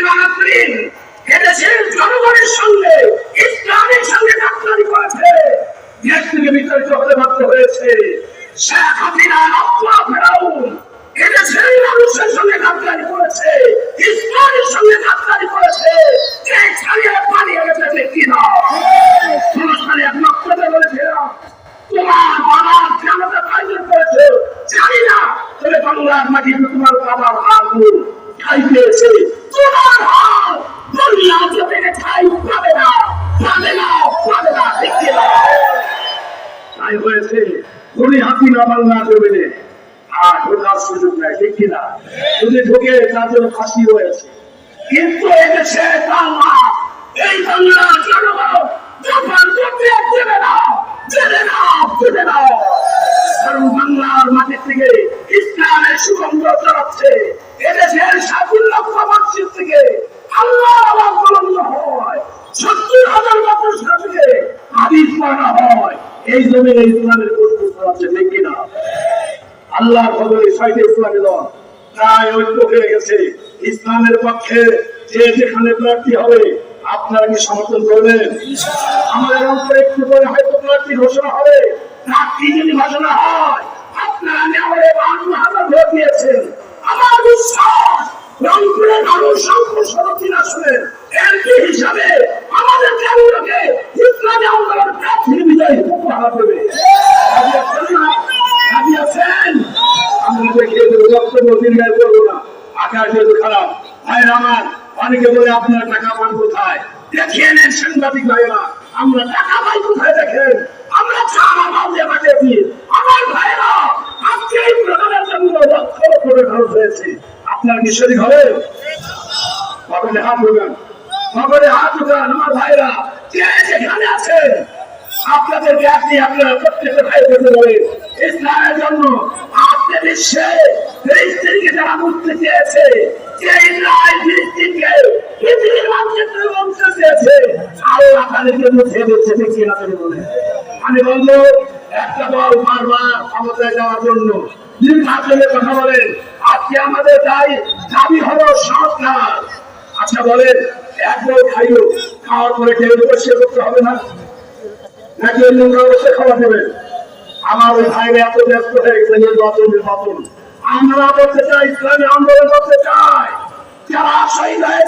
চলাকালীন এদেশের জনগণের সঙ্গে ইসলামের সঙ্গে গাদ্দারি করেছে, দেশ থেকে বিতাড়িত হতে বাধ্য হয়েছে। শেখ হাসিনা ফেরাউন এদেশের মানুষের সঙ্গে গাদ্দারি করেছে, ইসলামের সঙ্গে গাদ্দারি করেছে, ছাড়িয়ে পালিয়ে গেছে। দেখি না সংস্কারে এক বক্তব্যে বলেছিলাম, তোমার বাবা জানাতে ফাইনাল করেছে, জানি না তবে বাংলার মাটিতে তোমার বাবার হাত ঠাই পেয়েছে, তোমার হাত দুনিয়া থেকে ঠাই পাবে না, পাবে না, পাবে না। দেখি না তাই হয়েছে উনি হাসিনা বাংলা জমিনে আর ঢোকার সুযোগ নেয়। ঠিক কিনা? যদি ঢোকে তার জন্য ফাঁসি হয়েছে। কিন্তু এদেশে বাংলা, এই বাংলার জনগণ যখন করতে দেবে না, দেবে না, দেবে না। কারণ বাংলার মাটি থেকে ইসলামের সুগন্ধ ছড়াচ্ছে, এদেশের 7 লক্ষ মসজিদ থেকে আল্লাহর আওয়াজ বুলন্দ হয়, 70,000 বছর থেকে হাদিস পড়া হয়। এই জমিনে ইসলামের গল্প ছড়াচ্ছে। ঠিক কিনা? আল্লাহর ফজলে 6টি ইসলামী দল প্রায় ঐক্য হয়ে গেছে। ইসলামের পক্ষে যে যেখানে প্রার্থী হবে আপনারা কি সমর্থন করবেন? আমাদের অন্তরে একটু করে হয়তো প্রার্থী ঘোষণা হবে। প্রার্থী যদি ঘোষণা হয়, আপনারা নেওয়ারে 52,000 ভোট দিয়েছেন। আমার বিশ্বাস রংপুরের মানুষ সংসদ আসলে এমপি হিসাবে আমাদের কেন্দ্রকে ইসলামী আন্দোলন প্রার্থীর বিজয় উপহার দেবে। রাজি আছেন? আমরা দেখিয়ে দেবো, বক্তব্য দীর্ঘায়িত করবো না। আকাশ যেহেতু খারাপ, ভাইয়ের আমার অনেকে বলে আপনার টাকা পান কোথায়? দেখিয়ে নেন সাংবাদিক ভাইয়েরা, আমরা টাকা পাই কোথায় দেখেন। আমরা চারা মাল দিয়ে বাঁচিয়েছি। আমার ভাইয়েরা আজকে এই প্রধানের জন্য লক্ষ লক্ষ খরচ হয়েছে। আপনার কি শরীর হবে? পকেটে হাত ঢোকান, পকেটে হাত ঢোকান। আমার ভাইয়েরা কে যেখানে আছেন আপনাদেরকে আপনি আপনারা প্রত্যেকটা ভাই বলতে পারেন ইসলামের জন্য আপনি বিশ্বে ফিলিস্তিনকে যারা মুক্তি দিয়েছে, যে ইসরায়েল ফিলিস্তিনকে পৃথিবীর মানচিত্রে মুক্তি দিয়েছে, আল্লাহ তাদেরকে মুছে দিচ্ছে। দেখি না বলে আমি বলবো, একটা দল বারবার ক্ষমতায় যাওয়ার জন্য নির্বাচনের কথা বলেন। আজকে আমাদের দাবি হলো সংস্কার। আচ্ছা বলেন, এক দল খাইও, খাওয়ার পরে কেউ পরিষ্কার করতে হবে না নাকি নোংরা অবস্থায় খাওয়া দেবেন? আমার ওই ভাইরা এত ব্যস্ত হয়ে গেছে নির্বাচন। আমরা বলতে চাই, ইসলামী আন্দোলন করতে চাই, যারা শহীদ হয়েছে